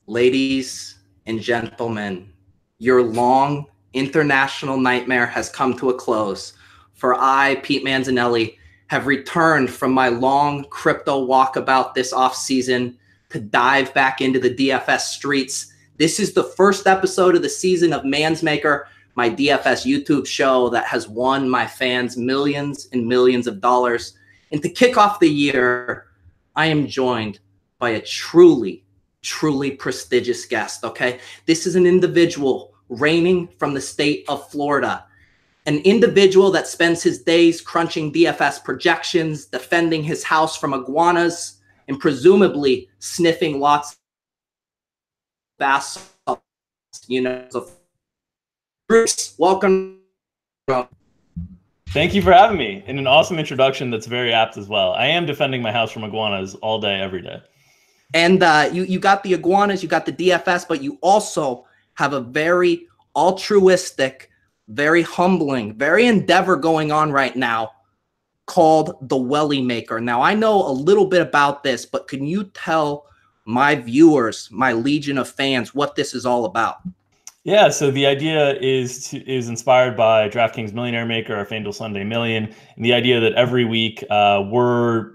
Ladies and gentlemen, your long international nightmare has come to a close. For I, Pete Manzanelli, have returned from my long crypto walkabout this offseason to dive back into the DFS streets. This is the first episode of the season of Manz Maker, my DFS YouTube show that has won my fans millions and millions of dollars. And to kick off the year, I am joined by a truly prestigious guest, okay? This is an individual reigning from the state of Florida, an individual that spends his days crunching DFS projections, defending his house from iguanas, and presumably sniffing lots of bass, Bruce, welcome. Thank you for having me, and an awesome introduction that's very apt as well. I am defending my house from iguanas all day, every day. And you got the iguanas, you got the DFS, but you also have a very altruistic, very humbling, very endeavor going on right now called the Welli Maker. Now, I know a little bit about this, but can you tell my viewers, my legion of fans, what this is all about? Yeah, so the idea is inspired by DraftKings Millionaire Maker, our FanDuel Sunday Million, and the idea that every week we're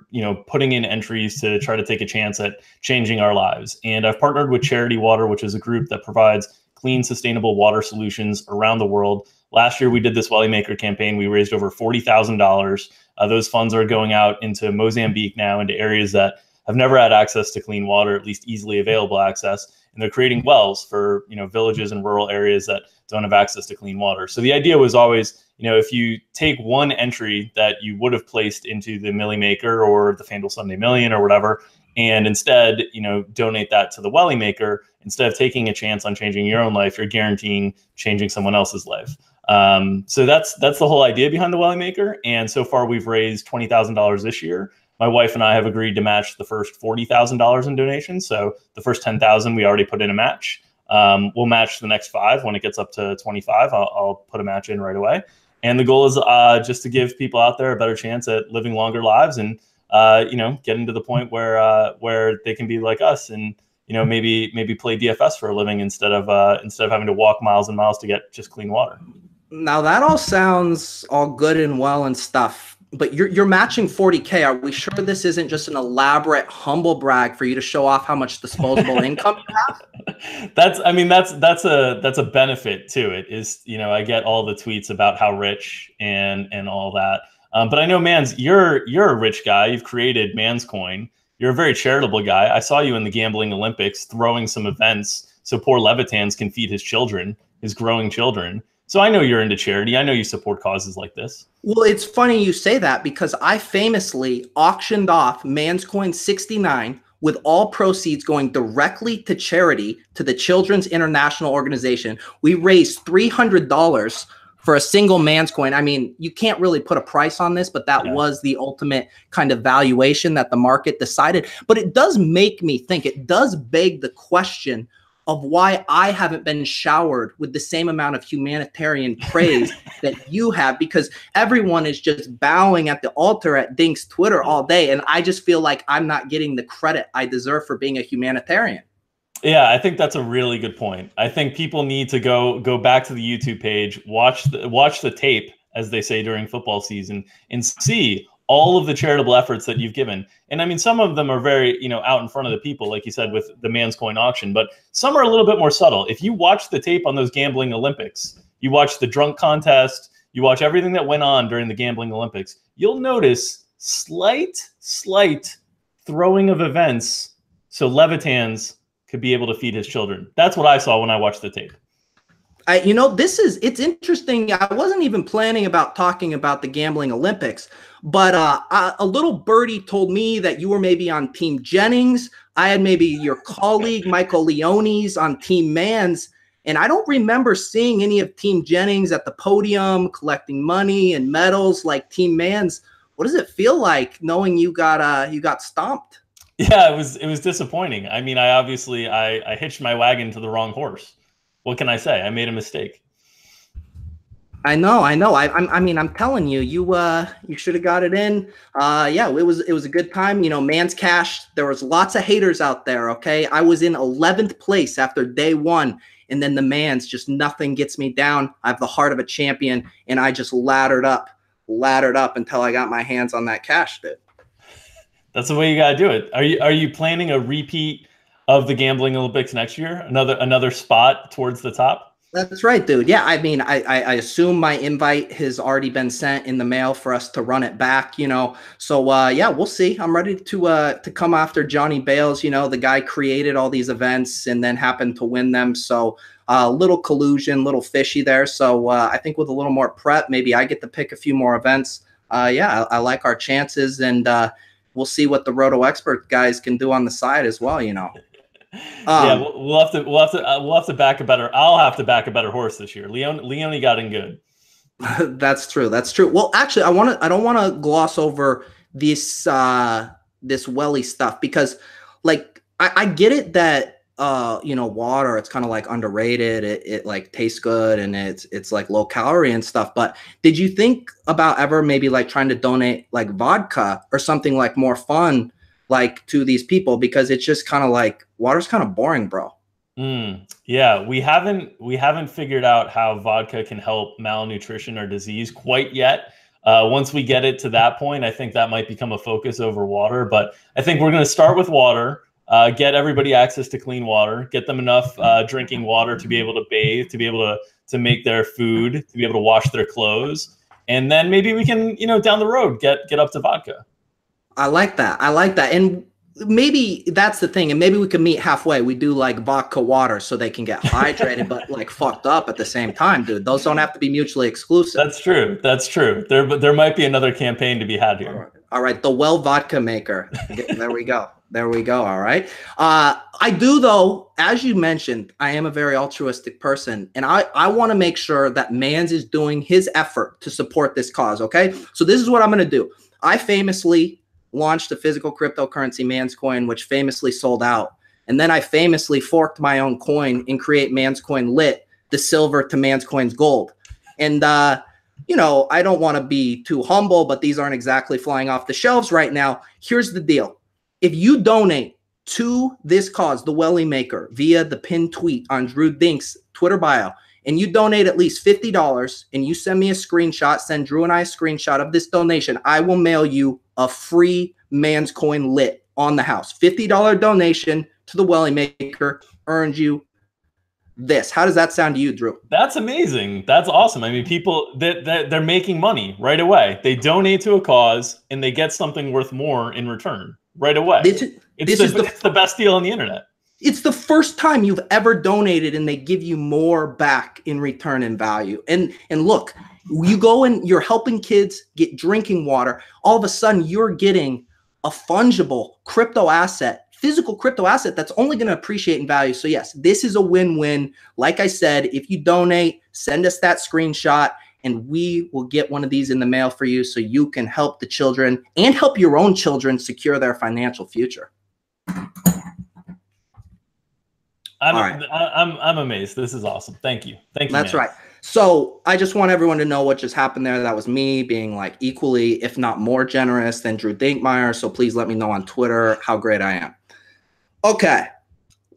putting in entries to try to take a chance at changing our lives. And I've partnered with Charity Water, which is a group that provides clean, sustainable water solutions around the world. Last year, we did this Welli Maker campaign. We raised over $40,000. Those funds are going out into Mozambique now, into areas that have never had access to clean water, at least easily available access. And they're creating wells for villages and rural areas that don't have access to clean water. So the idea was always, if you take one entry that you would have placed into the Millie Maker or the FanDuel Sunday Million or whatever, and instead, donate that to the Welli Maker, instead of taking a chance on changing your own life, you're guaranteeing changing someone else's life. So that's the whole idea behind the Welli Maker. And so far, we've raised $20,000 this year. My wife and I have agreed to match the first $40,000 in donations. So the first 10,000 we already put in a match. We'll match the next 5 when it gets up to 25. I'll put a match in right away. And the goal is just to give people out there a better chance at living longer lives and getting to the point where they can be like us and maybe play DFS for a living instead of having to walk miles and miles to get just clean water. Now that all sounds all good and well and stuff. But you're matching 40K. Are we sure this isn't just an elaborate humble brag for you to show off how much disposable income you have? That's a benefit to it. Is I get all the tweets about how rich and all that. But I know, Manz, you're a rich guy. You've created Manz Coin. You're a very charitable guy. I saw you in the Gambling Olympics throwing some events so poor Levitans can feed his children, his growing children. So I know you're into charity. I know you support causes like this. Well, it's funny you say that because I famously auctioned off Manz Coin 69 with all proceeds going directly to charity, to the Children's International Organization. We raised $300 for a single Manz Coin. I mean, you can't really put a price on this, but that was the ultimate kind of valuation that the market decided. But it does make me think, it does beg the question of why I haven't been showered with the same amount of humanitarian praise that you have, because everyone is just bowing at the altar at Dink's Twitter all day. And I just feel like I'm not getting the credit I deserve for being a humanitarian. Yeah, I think that's a really good point. I think people need to go back to the YouTube page, watch the tape, as they say during football season, and see all of the charitable efforts that you've given. And I mean, some of them are very, out in front of the people, like you said, with the Manz Coin auction, but some are a little bit more subtle. If you watch the tape on those Gambling Olympics, you watch the drunk contest, you watch everything that went on during the Gambling Olympics, you'll notice slight throwing of events so Levitans could be able to feed his children. That's what I saw when I watched the tape. It's interesting. I wasn't even planning about talking about the Gambling Olympics, but a little birdie told me that you were maybe on Team Jennings. I had maybe your colleague, Michael Leone's on Team Manz. And I don't remember seeing any of Team Jennings at the podium collecting money and medals like Team Manz. What does it feel like knowing you got stomped? Yeah, it was disappointing. I mean, I hitched my wagon to the wrong horse. What can I say? I made a mistake. I know, I know. I mean, I'm telling you, you should have got it in. Yeah, it was a good time. You know, Man's cash. There was lots of haters out there. Okay, I was in 11th place after day one, and then the Man's just nothing gets me down. I have the heart of a champion, and I just laddered up until I got my hands on that cash, dude. That's the way you got to do it. Are you planning a repeat of the gambling Olympics next year? Another spot towards the top? That's right, dude. Yeah, I mean, I assume my invite has already been sent in the mail for us to run it back, you know. So yeah, we'll see. I'm ready to come after Johnny Bales, you know, the guy created all these events and then happened to win them. So little collusion, little fishy there. So I think with a little more prep, maybe I get to pick a few more events. Yeah, I like our chances, and we'll see what the Roto Expert guys can do on the side as well, you know. Yeah, we'll have to back a better. I'll have to back a better horse this year. Leone got in good. That's true. That's true. Well, actually, I don't want to gloss over this this Welli stuff because, like, I get it that you know, water, it's kind of like underrated. It like tastes good and it's like low calorie and stuff. But did you think about ever maybe like trying to donate like vodka or something like more fun like to these people, because it's just kind of like water's kind of boring, bro. Yeah, we haven't figured out how vodka can help malnutrition or disease quite yet. Once we get it to that point, I think that might become a focus over water. But I think we're going to start with water, get everybody access to clean water, get them enough drinking water to be able to bathe, to be able to make their food, to be able to wash their clothes, and then maybe we can, down the road, get up to vodka. I like that. I like that. And maybe that's the thing. And maybe we can meet halfway. We do like vodka water so they can get hydrated, but like fucked up at the same time, dude. Those don't have to be mutually exclusive. That's true. That's true. There might be another campaign to be had here. All right. The Welli Maker. There we go. There we go. All right. I do, though, as you mentioned, I am a very altruistic person, and I want to make sure that Manz is doing his effort to support this cause. Okay. So this is what I'm going to do. I famously launched a physical cryptocurrency, Manz coin, which famously sold out. And then I famously forked my own coin and create Manz coin lit, the silver to Manz coin's gold. And, you know, I don't want to be too humble, but these aren't exactly flying off the shelves right now. Here's the deal. If you donate to this cause, the Welli Maker, via the pinned tweet on Drew Dink's Twitter bio, and you donate at least $50 and you send me a screenshot, send Drew and I a screenshot of this donation, I will mail you a free Manz coin lit on the house. $50 donation to the Welli Maker earns you this. How does that sound to you, Drew? That's amazing. That's awesome. I mean, people they're making money right away. They donate to a cause and they get something worth more in return right away. It's the best deal on the internet. It's the first time you've ever donated and they give you more back in return in value. And look, you go and you're helping kids get drinking water. All of a sudden you're getting a fungible crypto asset, physical crypto asset that's only going to appreciate in value. So yes, this is a win-win. Like I said, if you donate, send us that screenshot and we will get one of these in the mail for you so you can help the children and help your own children secure their financial future. I'm amazed. This is awesome. Thank you. Thank you. That's right. So I just want everyone to know what just happened there. That was me being like equally, if not more generous than Drew Dinkmeyer. So please let me know on Twitter how great I am. Okay.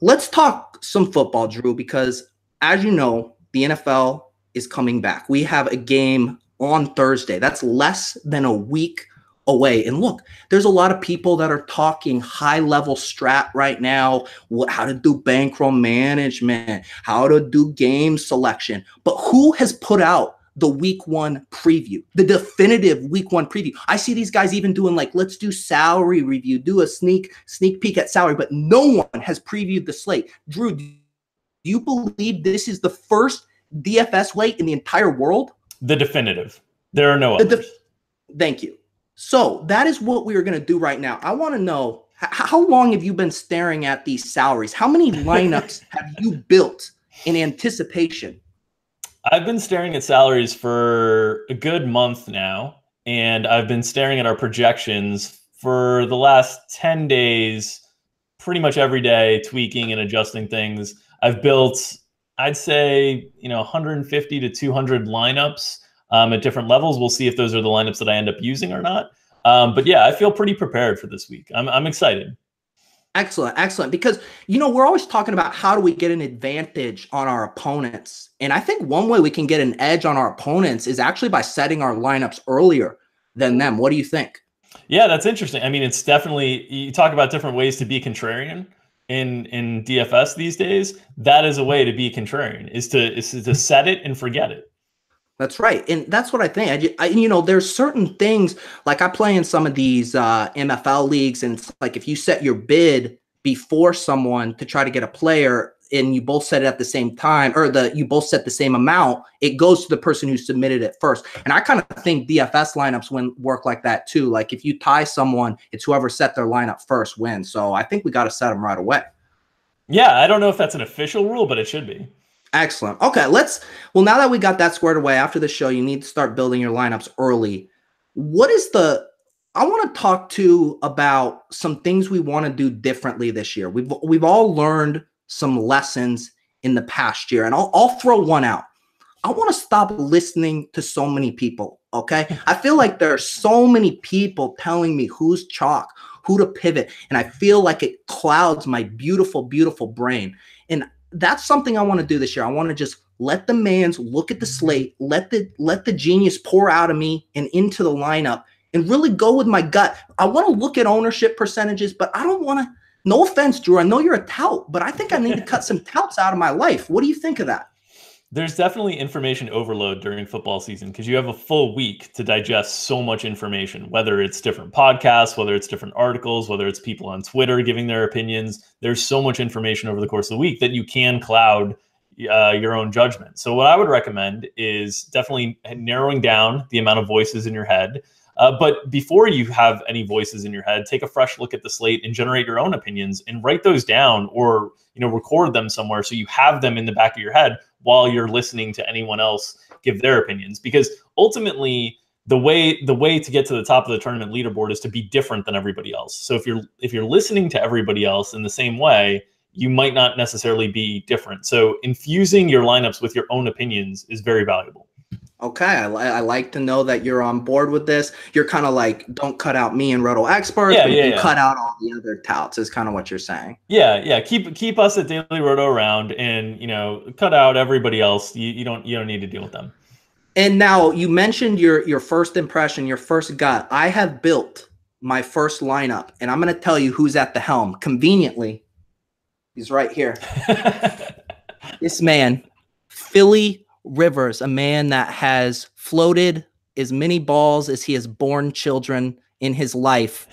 Let's talk some football, Drew, because as you know, the NFL is coming back. We have a game on Thursday. That's less than a week away. And look, there's a lot of people that are talking high level strat right now, how to do bankroll management, how to do game selection. But who has put out the week one preview, the definitive week one preview? I see these guys even doing like, let's do salary review, do a sneak peek at salary, but no one has previewed the slate. Drew, do you believe this is the first DFS slate in the entire world? The definitive. There are no others. Thank you. So that is what we are going to do right now. I want to know, how long have you been staring at these salaries? How many lineups have you built in anticipation? I've been staring at salaries for a good month now, and I've been staring at our projections for the last 10 days, pretty much every day, tweaking and adjusting things. I've built I'd say, 150 to 200 lineups at different levels. We'll see if those are the lineups that I end up using or not. But yeah, I feel pretty prepared for this week. I'm excited. Excellent, excellent. Because, we're always talking about how do we get an advantage on our opponents. And I think one way we can get an edge on our opponents is actually by setting our lineups earlier than them. What do you think? Yeah, that's interesting. I mean, it's definitely, you talk about different ways to be contrarian in DFS these days. That is a way to be contrarian, is to set it and forget it. That's right. And that's what I think. There's certain things, like I play in some of these MFL leagues, and it's like if you set your bid before someone to try to get a player and you both set it at the same time, or you both set the same amount, it goes to the person who submitted it first. And I kind of think DFS lineups work like that too. Like if you tie someone, it's whoever set their lineup first wins. So I think we got to set them right away. Yeah, I don't know if that's an official rule, but it should be. Excellent. Okay, well, now that we got that squared away, after the show, you need to start building your lineups early. I want to talk about some things we want to do differently this year. We've all learned some lessons in the past year, and I'll throw one out. I want to stop listening to so many people, okay? I feel like there are so many people telling me who's chalk, who to pivot, and I feel like it clouds my beautiful, beautiful brain. And that's something I want to do this year. I want to just let the Manz look at the slate, let the genius pour out of me and into the lineup, and really go with my gut. I want to look at ownership percentages, but I don't want to, no offense, Drew, I know you're a tout, but I think I need to cut some touts out of my life. What do you think of that? There's definitely information overload during football season because you have a full week to digest so much information, whether it's different podcasts, whether it's different articles, whether it's people on Twitter giving their opinions. There's so much information over the course of the week that you can cloud your own judgment. So what I would recommend is definitely narrowing down the amount of voices in your head. But before you have any voices in your head, take a fresh look at the slate and generate your own opinions and write those down, or record them somewhere so you have them in the back of your head while you're listening to anyone else give their opinions. Because ultimately, the way to get to the top of the tournament leaderboard is to be different than everybody else. So if you're listening to everybody else in the same way, you might not necessarily be different. So infusing your lineups with your own opinions is very valuable. Okay, I like to know that you're on board with this. You're kind of like, don't cut out me and Roto experts, but you cut out all the other touts is kind of what you're saying. Yeah. Keep us at Daily Roto around, and cut out everybody else. You don't need to deal with them. And now you mentioned your first impression, your first gut. I have built my first lineup, and I'm going to tell you who's at the helm. Conveniently, he's right here. This man, Philly Rivers, a man that has floated as many balls as he has born children in his life.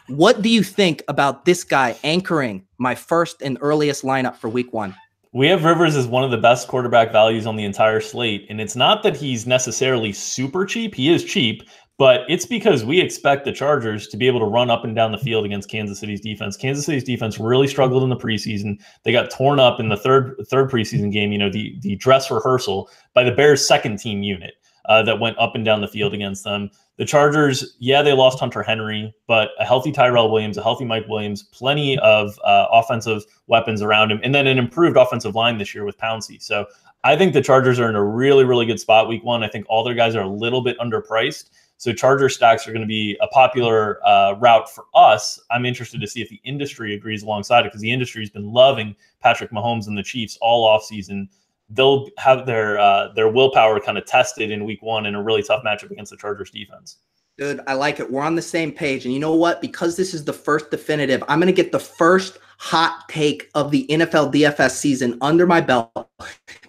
What do you think about this guy anchoring my first and earliest lineup for week one? We have Rivers as one of the best quarterback values on the entire slate. And it's not that he's necessarily super cheap. He is cheap, but it's because we expect the Chargers to be able to run up and down the field against Kansas City's defense. Kansas City's defense really struggled in the preseason. They got torn up in the third preseason game, the dress rehearsal, by the Bears' second team unit that went up and down the field against them. The Chargers, they lost Hunter Henry, but a healthy Tyrell Williams, a healthy Mike Williams, plenty of offensive weapons around him, and then an improved offensive line this year with Pouncey. So I think the Chargers are in a really, really good spot week one. I think all their guys are a little bit underpriced. So Charger stacks are going to be a popular route for us. I'm interested to see if the industry agrees alongside it, because the industry has been loving Patrick Mahomes and the Chiefs all offseason. They'll have their willpower kind of tested in week one in a really tough matchup against the Chargers defense. Dude, I like it. We're on the same page. And you know what? Because this is the first definitive, I'm going to get the first hot take of the NFL DFS season under my belt,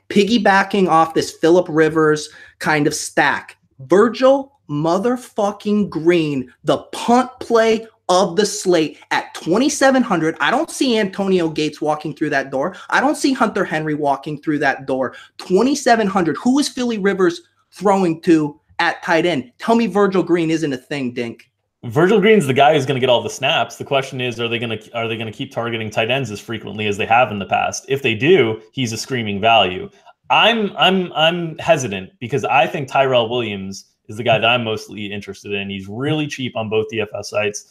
piggybacking off this Phillip Rivers kind of stack. Virgil motherfucking Green, the punt play of the slate at 2,700. I don't see Antonio Gates walking through that door. I don't see Hunter Henry walking through that door. 2,700. Who is Philly Rivers throwing to at tight end? Tell me Virgil Green isn't a thing, Dink. Virgil Green's the guy who's going to get all the snaps. The question is, are they going to keep targeting tight ends as frequently as they have in the past? If they do, he's a screaming value. I'm hesitant because I think Tyrell Williams is the guy that I'm mostly interested in. He's really cheap on both DFS sites.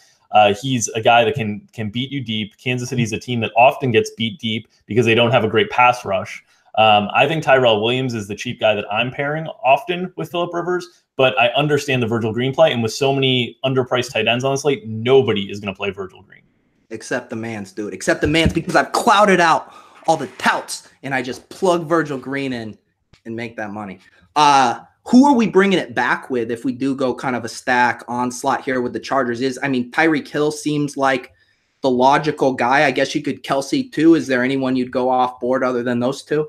He's a guy that can beat you deep. Kansas City's a team that often gets beat deep because they don't have a great pass rush. I think Tyrell Williams is the cheap guy that I'm pairing often with Phillip Rivers, but I understand the Virgil Green play. And with so many underpriced tight ends on the slate, nobody is going to play Virgil Green. Except the Manz, dude. Except the Manz, because I've clouded out all the touts and I just plug Virgil Green in and make that money. Who are we bringing it back with if we do go kind of a stack onslaught here with the Chargers? Tyreek Hill seems like the logical guy. I guess you could Kelsey too. Is there anyone you'd go off board other than those two?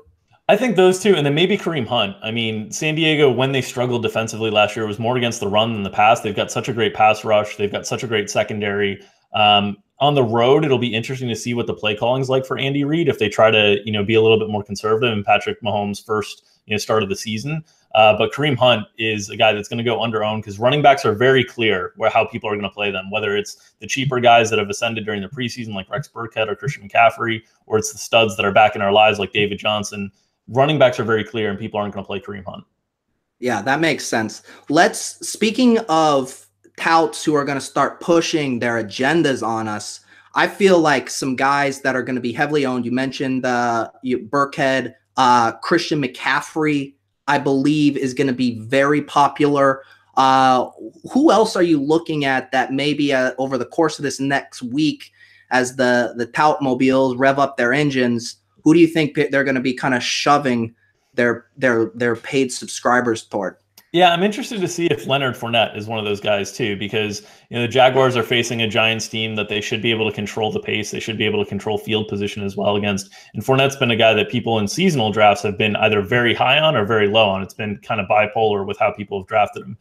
I think those two, and then maybe Kareem Hunt. I mean, San Diego, when they struggled defensively last year, was more against the run than the pass. They've got such a great pass rush. They've got such a great secondary. On the road, it'll be interesting to see what the play calling is like for Andy Reid if they try to, be a little bit more conservative in Patrick Mahomes' first, start of the season. But Kareem Hunt is a guy that's going to go under-owned because running backs are very clear how people are going to play them, whether it's the cheaper guys that have ascended during the preseason like Rex Burkhead or Christian McCaffrey, or it's the studs that are back in our lives like David Johnson. Running backs are very clear and people aren't going to play Kareem Hunt. Yeah, that makes sense. Speaking of touts who are going to start pushing their agendas on us, I feel like some guys that are going to be heavily owned. You mentioned Burkhead, Christian McCaffrey, I believe, is going to be very popular. Who else are you looking at that maybe over the course of this next week, as the tout mobiles rev up their engines? Who do you think they're going to be kind of shoving their paid subscribers toward? Yeah, I'm interested to see if Leonard Fournette is one of those guys too, because the Jaguars are facing a Giants team that they should be able to control the pace. They should be able to control field position as well against. And Fournette's been a guy that people in seasonal drafts have been either very high on or very low on. It's been kind of bipolar with how people have drafted him.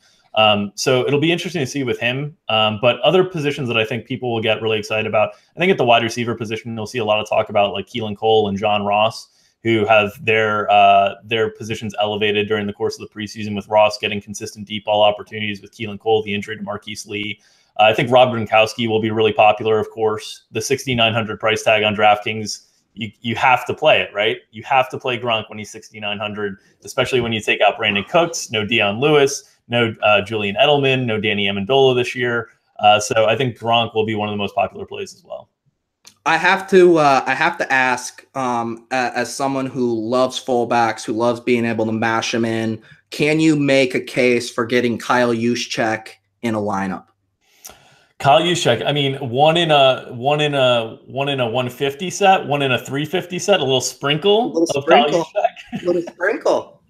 So it'll be interesting to see with him. But other positions that I think people will get really excited about, I think at the wide receiver position, you'll see a lot of talk about like Keelan Cole and John Ross, who have their positions elevated during the course of the preseason, with Ross getting consistent deep ball opportunities, with Keelan Cole, the injury to Marquise Lee. I think Rob Gronkowski will be really popular, of course. The $6,900 price tag on DraftKings, you have to play it, right? You have to play Gronk when he's $6,900, especially when you take out Brandon Cooks, no Deion Lewis, no Julian Edelman, no Danny Amendola this year. So I think Gronk will be one of the most popular plays as well. I have to ask, as someone who loves fullbacks, who loves being able to mash them in, can you make a case for getting Kyle Juszczyk in a lineup? Kyle Juszczyk, I mean, one in a 150 set, one in a 350 set, a little sprinkle. A little sprinkle.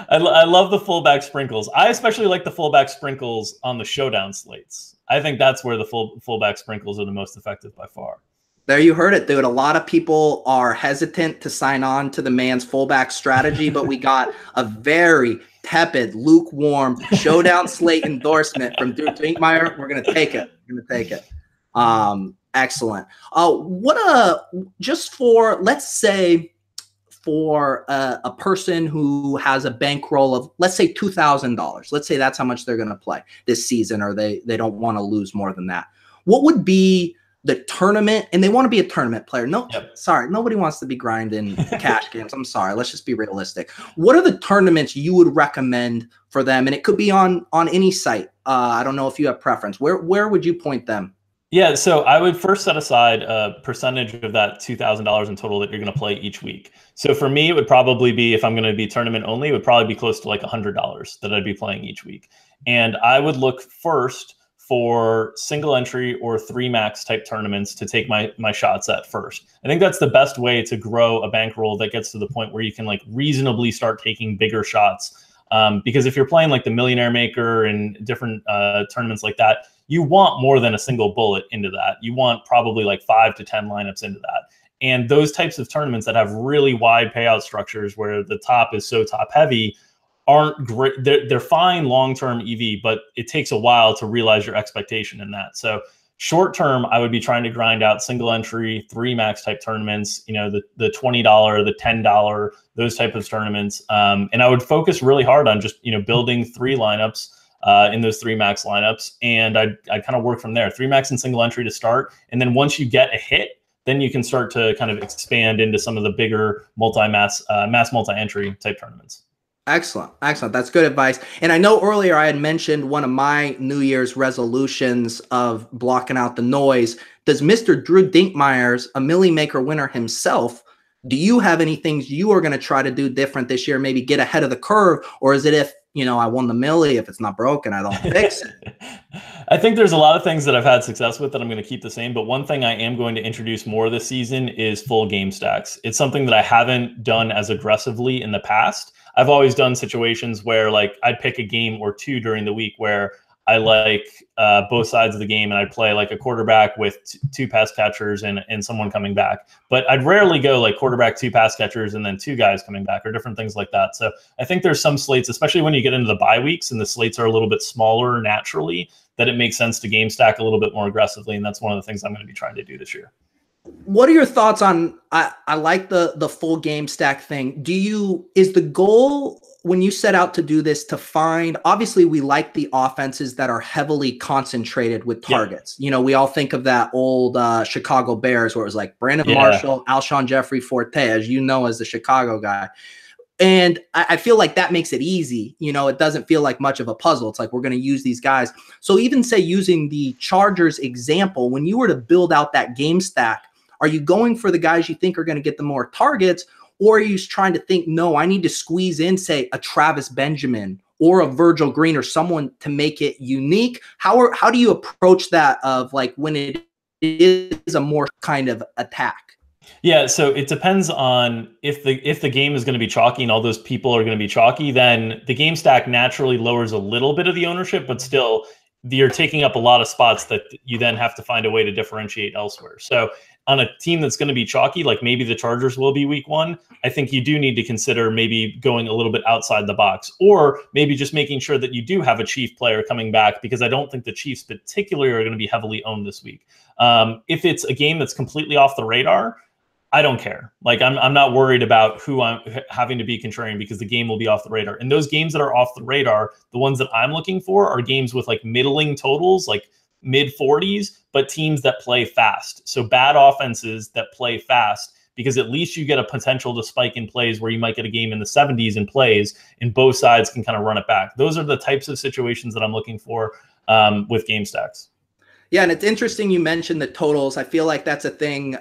I love the fullback sprinkles. I especially like the fullback sprinkles on the showdown slates. I think that's where the fullback sprinkles are the most effective by far. There you heard it, dude. A lot of people are hesitant to sign on to the Man's fullback strategy, but we got a very tepid, lukewarm showdown slate endorsement from Dinkmeyer. We're going to take it. We're going to take it. Excellent. Just for, let's say, for a person who has a bankroll of, let's say, $2,000. Let's say that's how much they're going to play this season, or they don't want to lose more than that. What would be the tournament, and they want to be a tournament player? Sorry, nobody wants to be grinding cash games. I'm sorry. Let's just be realistic. What are the tournaments you would recommend for them? And it could be on any site. I don't know if you have preference. Where would you point them? Yeah, so I would first set aside a percentage of that $2,000 in total that you're going to play each week. So for me, it would probably be, if I'm going to be tournament only, it would probably be close to like $100 that I'd be playing each week. And I would look first for single entry or 3 max type tournaments to take my shots at first. I think that's the best way to grow a bankroll that gets to the point where you can like reasonably start taking bigger shots. Because if you're playing like the Millionaire Maker and different tournaments like that, you want more than a single bullet into that. You want probably like 5 to 10 lineups into that. And those types of tournaments that have really wide payout structures where the top is so top heavy aren't great. They're fine long-term EV, but it takes a while to realize your expectation in that. So short term, I would be trying to grind out single entry, 3 max type tournaments, the $20, the $10, those type of tournaments. And I would focus really hard on just, building 3 lineups in those 3 max lineups. And I'd kind of work from there, 3 max and single entry to start. And then once you get a hit, then you can start to kind of expand into some of the bigger mass multi-entry type tournaments. Excellent. That's good advice. And I know earlier I had mentioned one of my New Year's resolutions of blocking out the noise. Does Mr. Drew Dinkmeyer's, a Welli Maker winner himself, Do you have any things you are going to try to do different this year, maybe get ahead of the curve? Or is it if, I won the milli, if it's not broken, I don't fix it? I think there's a lot of things that I've had success with that I'm going to keep the same. But one thing I am going to introduce more this season is full game stacks. It's something that I haven't done as aggressively in the past. I've always done situations where like I'd pick a game or two during the week where I like both sides of the game, and I'd play like a quarterback with two pass catchers and someone coming back. But I'd rarely go like quarterback, two pass catchers, and then two guys coming back, or different things like that. So I think there's some slates, especially when you get into the bye weeks and the slates are a little bit smaller naturally, that it makes sense to game stack a little bit more aggressively. And that's one of the things I'm going to be trying to do this year. What are your thoughts on, I like the full game stack thing. Is the goal when you set out to do this to find, obviously we like the offenses that are heavily concentrated with targets. Yeah. We all think of that old Chicago Bears where it was like Brandon Marshall, Alshon Jeffrey, Forte, as you know, as the Chicago guy. And I feel like that makes it easy. It doesn't feel like much of a puzzle. It's like, we're going to use these guys. So even say using the Chargers example, when you were to build out that game stack, are you going for the guys you think are going to get the more targets? Or are you trying to think, no, I need to squeeze in, say, a Travis Benjamin or a Virgil Green or someone to make it unique? How do you approach that of like when it is a more kind of attack? Yeah, so it depends on if the game is going to be chalky and all those people are going to be chalky, then the game stack naturally lowers a little bit of the ownership, but still you're taking up a lot of spots that you then have to find a way to differentiate elsewhere. So on a team that's going to be chalky, like maybe the Chargers will be week one, I think you do need to consider maybe going a little bit outside the box, or maybe just making sure that you do have a Chief player coming back, because I don't think the Chiefs particularly are going to be heavily owned this week. If it's a game that's completely off the radar, I don't care. Like I'm not worried about who I'm having to be contrarian, because the game will be off the radar. And those games that are off the radar, the ones that I'm looking for are games with like middling totals, like mid 40s, but teams that play fast. So bad offenses that play fast, because at least you get a potential to spike in plays where you might get a game in the 70s in plays and both sides can kind of run it back. Those are the types of situations that I'm looking for with game stacks. Yeah, and it's interesting you mentioned the totals. I feel like that's a thing,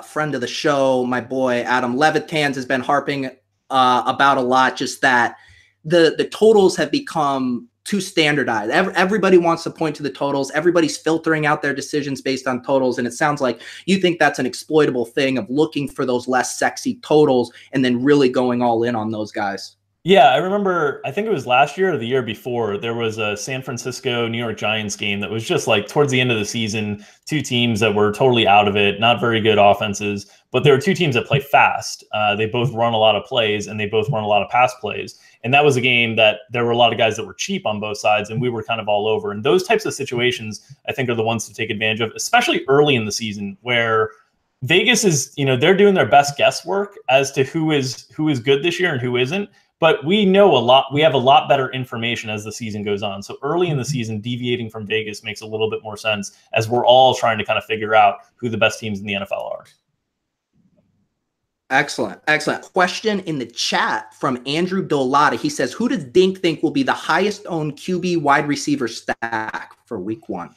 friend of the show, my boy Adam Levitans has been harping about a lot, just that the totals have become too standardized. Everybody wants to point to the totals. Everybody's filtering out their decisions based on totals. And it sounds like you think that's an exploitable thing of looking for those less sexy totals and then really going all in on those guys. Yeah, I remember, I think it was last year or the year before, there was a San Francisco New York Giants game that was just like towards the end of the season, two teams that were totally out of it, not very good offenses, but there were two teams that play fast. They both run a lot of plays and they both run a lot of pass plays. And that was a game that there were a lot of guys that were cheap on both sides, and we were kind of all over. And those types of situations, I think, are the ones to take advantage of, especially early in the season, where Vegas is, they're doing their best guesswork as to who is good this year and who isn't. But we know a lot. We have a lot better information as the season goes on. So early in the season, deviating from Vegas makes a little bit more sense as we're all trying to kind of figure out who the best teams in the NFL are. Excellent. Excellent. Question in the chat from Andrew Dolata. He says, who does Dink think will be the highest owned QB wide receiver stack for week one?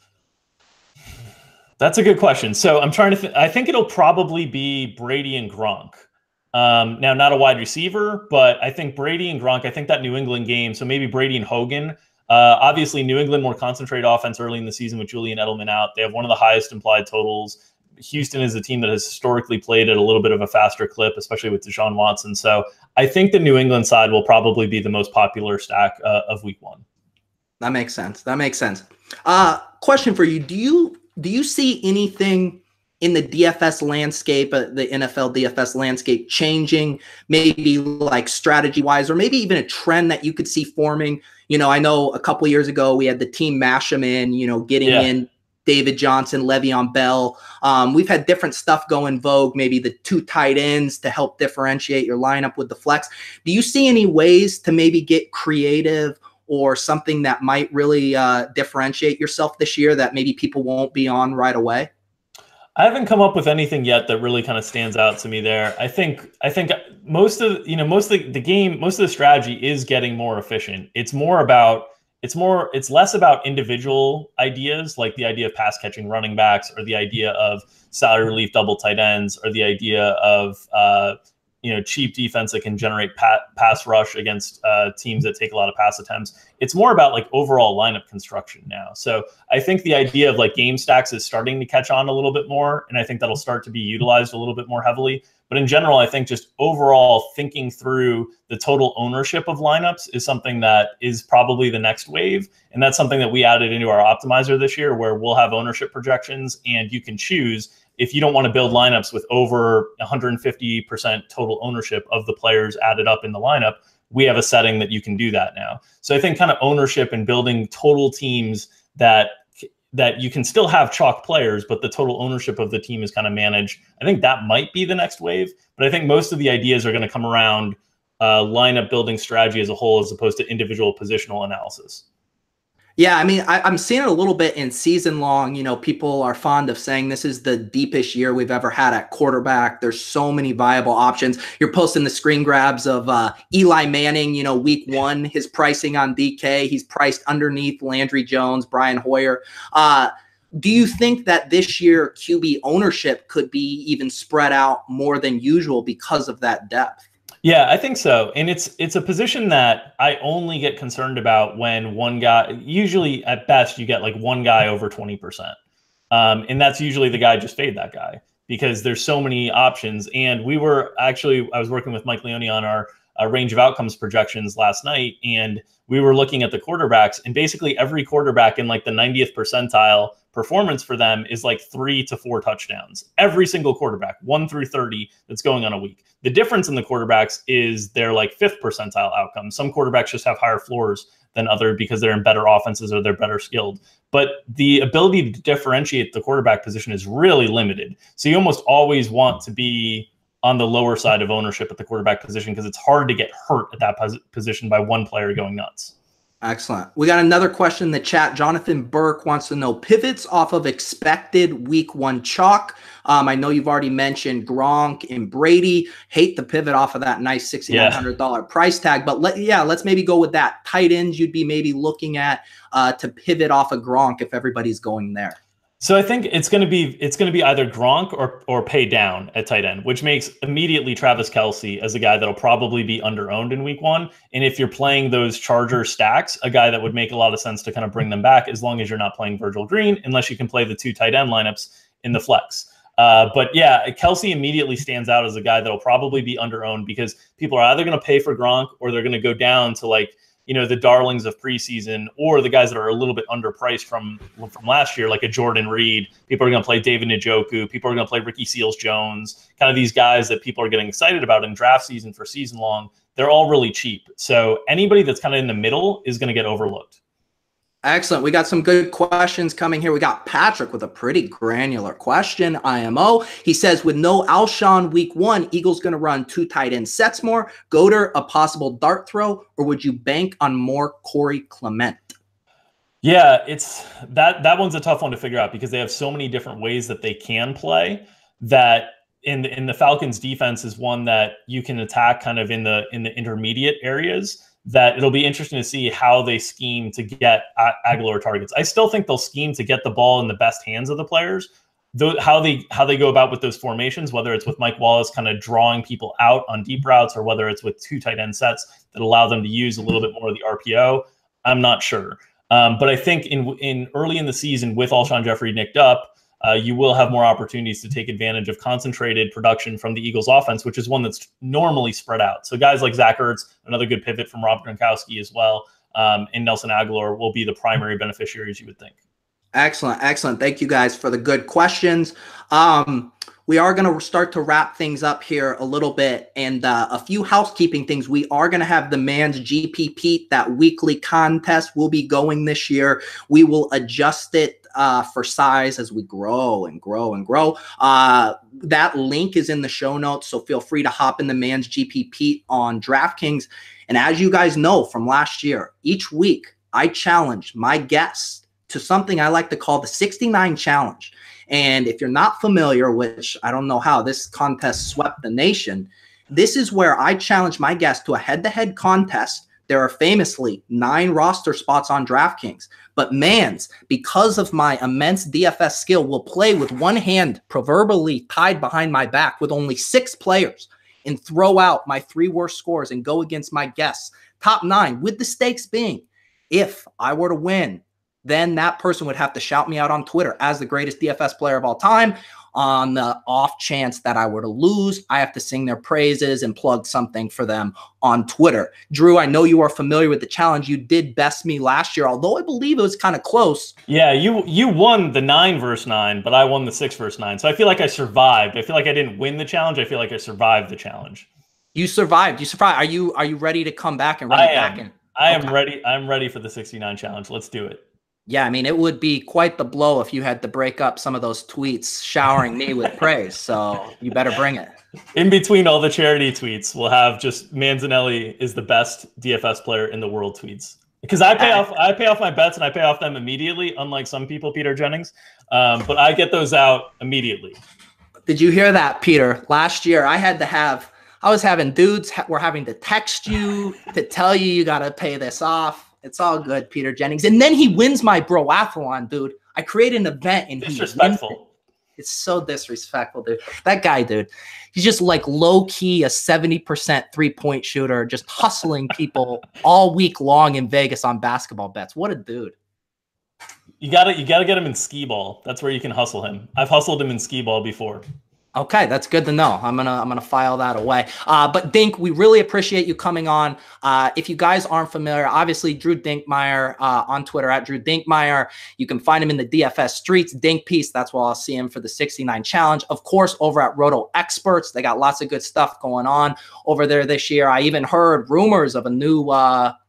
That's a good question. So I'm trying to I think it'll probably be Brady and Gronk. Now, not a wide receiver, but I think Brady and Gronk, I think that New England game, so maybe Brady and Hogan. Obviously, New England, more concentrated offense early in the season with Julian Edelman out. They have one of the highest implied totals. Houston is a team that has historically played at a little bit of a faster clip, especially with Deshaun Watson. So I think the New England side will probably be the most popular stack of week one. That makes sense. That makes sense. Question for you. Do you see anything in the DFS landscape, the NFL DFS landscape changing, maybe like strategy-wise, or maybe even a trend that you could see forming? I know a couple of years ago we had the team mash them in, getting in David Johnson, Le'Veon Bell. We've had different stuff go in vogue, maybe the two tight ends to help differentiate your lineup with the flex. Do you see any ways to maybe get creative or something that might really differentiate yourself this year that maybe people won't be on right away? I haven't come up with anything yet that really kind of stands out to me there. I think most of the strategy is getting more efficient. It's more about it's less about individual ideas, like the idea of pass catching running backs, or the idea of salary relief double tight ends, or the idea of cheap defense that can generate pass rush against teams that take a lot of pass attempts. It's more about like overall lineup construction now. So I think the idea of like game stacks is starting to catch on a little bit more, and I think that'll start to be utilized a little bit more heavily. But in general, I think just overall thinking through the total ownership of lineups is something that is probably the next wave. And that's something that we added into our optimizer this year, where we'll have ownership projections, and you can choose if you don't want to build lineups with over 150% total ownership of the players added up in the lineup. We have a setting that you can do that now. So I think kind of ownership and building total teams that you can still have chalk players, but the total ownership of the team is kind of managed. I think that might be the next wave, but I think most of the ideas are going to come around lineup building strategy as a whole, as opposed to individual positional analysis. Yeah, I mean, I'm seeing it a little bit in season long. People are fond of saying this is the deepest year we've ever had at quarterback. There's so many viable options. You're posting the screen grabs of Eli Manning, week 1, his pricing on DK. He's priced underneath Landry Jones, Brian Hoyer. Do you think that this year QB ownership could be even spread out more than usual because of that depth? Yeah, I think so. And it's a position that I only get concerned about when one guy, usually at best, you get like one guy over 20%. And that's usually the guy, just fade that guy, because there's so many options. And I was working with Mike Leone on our range of outcomes projections last night, and we were looking at the quarterbacks, and basically every quarterback in like the 90th percentile performance for them is like 3 to 4 touchdowns. Every single quarterback, 1 through 30, that's going on a week. The difference in the quarterbacks is their like 5th percentile outcomes. Some quarterbacks just have higher floors than other because they're in better offenses or they're better skilled. But the ability to differentiate the quarterback position is really limited. So you almost always want to be on the lower side of ownership at the quarterback position, because it's hard to get hurt at that position by one player going nuts. Excellent. We got another question in the chat. Jonathan Burke wants to know pivots off of expected week 1 chalk. I know you've already mentioned Gronk and Brady. Hate the pivot off of that nice $6,900 price tag, but let's maybe go with that. Tight ends you'd be maybe looking at to pivot off of Gronk if everybody's going there. So I think it's going to be either Gronk or pay down at tight end, which makes immediately Travis Kelce as a guy that'll probably be under-owned in week 1. And if you're playing those Charger stacks, a guy that would make a lot of sense to kind of bring them back, as long as you're not playing Virgil Green, unless you can play the 2 tight end lineups in the flex. But yeah, Kelce immediately stands out as a guy that'll probably be under-owned, because people are either going to pay for Gronk or they're going to go down to like, the darlings of preseason, or the guys that are a little bit underpriced from last year, like a Jordan Reed. People are going to play David Njoku. People are going to play Ricky Seals-Jones, kind of these guys that people are getting excited about in draft season for season long. They're all really cheap. So anybody that's kind of in the middle is going to get overlooked. Excellent. We got some good questions coming here. We got Patrick with a pretty granular question. IMO. He says, with no Alshon week 1, Eagles going to run 2 tight end sets more, Goater a possible dart throw, or would you bank on more Corey Clement? Yeah, it's that one's a tough one to figure out, because they have so many different ways that they can play, that in the Falcons defense is one that you can attack kind of in the intermediate areas, that it'll be interesting to see how they scheme to get Aguilar targets. I still think they'll scheme to get the ball in the best hands of the players. How they go about with those formations, whether it's with Mike Wallace kind of drawing people out on deep routes, or whether it's with 2 tight end sets that allow them to use a little bit more of the RPO, I'm not sure. But I think in early in the season, with Alshon Jeffrey nicked up, you will have more opportunities to take advantage of concentrated production from the Eagles offense, which is one that's normally spread out. So guys like Zach Ertz, another good pivot from Rob Gronkowski as well, and Nelson Aguilar will be the primary beneficiaries, you would think. Excellent. Excellent. Thank you guys for the good questions. We are going to start to wrap things up here a little bit, and a few housekeeping things. We are going to have the Manz GP Pete, that weekly contest will be going this year. We will adjust it for size as we grow and grow and grow. That link is in the show notes, so feel free to hop in the Manz GP Pete on DraftKings. And as you guys know from last year, each week I challenge my guests to something I like to call the 69 Challenge. And if you're not familiar, which I don't know how this contest swept the nation, this is where I challenge my guests to a head-to-head contest. there are famously 9 roster spots on DraftKings. But Manz, because of my immense DFS skill, will play with one hand proverbially tied behind my back with only 6 players and throw out my 3 worst scores and go against my guests. Top 9, with the stakes being, if I were to win, then that person would have to shout me out on Twitter as the greatest DFS player of all time. On the off chance that I were to lose, I have to sing their praises and plug something for them on Twitter. Drew, I know you are familiar with the challenge. You did best me last year, although I believe it was kind of close. Yeah, you won the 9 versus 9, but I won the 6 versus 9. So I feel like I survived. I feel like I didn't win the challenge. I feel like I survived the challenge. You survived. You survived. Are you ready to come back and run it back in? I am ready. I'm ready for the 69 challenge. Let's do it. Yeah, I mean, it would be quite the blow if you had to break up some of those tweets showering me with praise. So you better bring it. In between all the charity tweets, we'll have just Manzanelli is the best DFS player in the world tweets. Because I pay off my bets and I pay off them immediately, unlike some people, Peter Jennings. But I get those out immediately. Did you hear that, Peter? Last year, I was having dudes were having to text you to tell you got to pay this off. It's all good, Peter Jennings. And then he wins my broathlon, dude. I create an event and he's disrespectful. It's so disrespectful, dude. That guy, dude, he's just like low-key a 70% three-point shooter, just hustling people all week long in Vegas on basketball bets. What a dude. You gotta get him in skee ball. That's where you can hustle him. I've hustled him in skee ball before. Okay, that's good to know. I'm gonna file that away. But Dink, we really appreciate you coming on. If you guys aren't familiar, obviously Drew Dinkmeyer on Twitter at Drew Dinkmeyer. You can find him in the DFS streets. Dink Piece. That's where I'll see him for the 69 challenge. Of course, over at Roto Experts, they got lots of good stuff going on over there this year. I even heard rumors of a new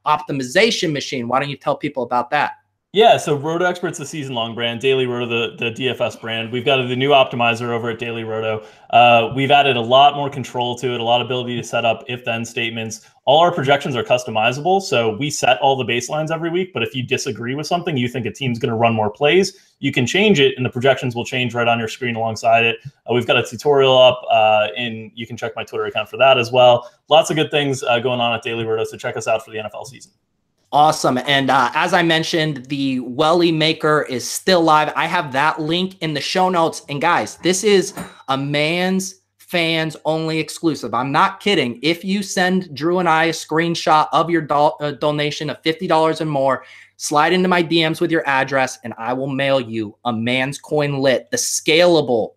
optimization machine. Why don't you tell people about that? Yeah, so Roto Experts, the season-long brand, Daily Roto, the DFS brand. We've got the new optimizer over at Daily Roto. We've added a lot more control to it, a lot of ability to set up if-then statements. All our projections are customizable, so we set all the baselines every week, but if you disagree with something, you think a team's going to run more plays, you can change it, and the projections will change right on your screen alongside it. We've got a tutorial up, and you can check my Twitter account for that as well. Lots of good things going on at Daily Roto, so check us out for the NFL season. Awesome. And as I mentioned, the Welli Maker is still live. I have that link in the show notes. And guys, this is a Manz fans only exclusive. I'm not kidding. If you send Drew and I a screenshot of your donation of $50 and more, slide into my DMs with your address and I will mail you a Manz Coin Lit, the scalable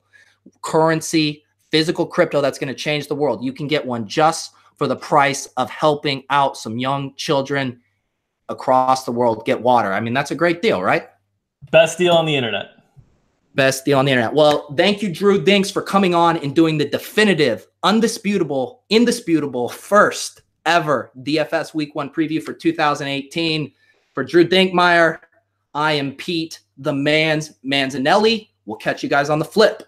currency, physical crypto that's going to change the world. You can get one just for the price of helping out some young children across the world get water. I mean, that's a great deal, right? Best deal on the internet. Best deal on the internet. Well, thank you, Drew Dinks, for coming on and doing the definitive, undisputable, indisputable first ever DFS Week 1 preview for 2018. For Drew Dinkmeyer, I am Pete, the Manzanelli. We'll catch you guys on the flip.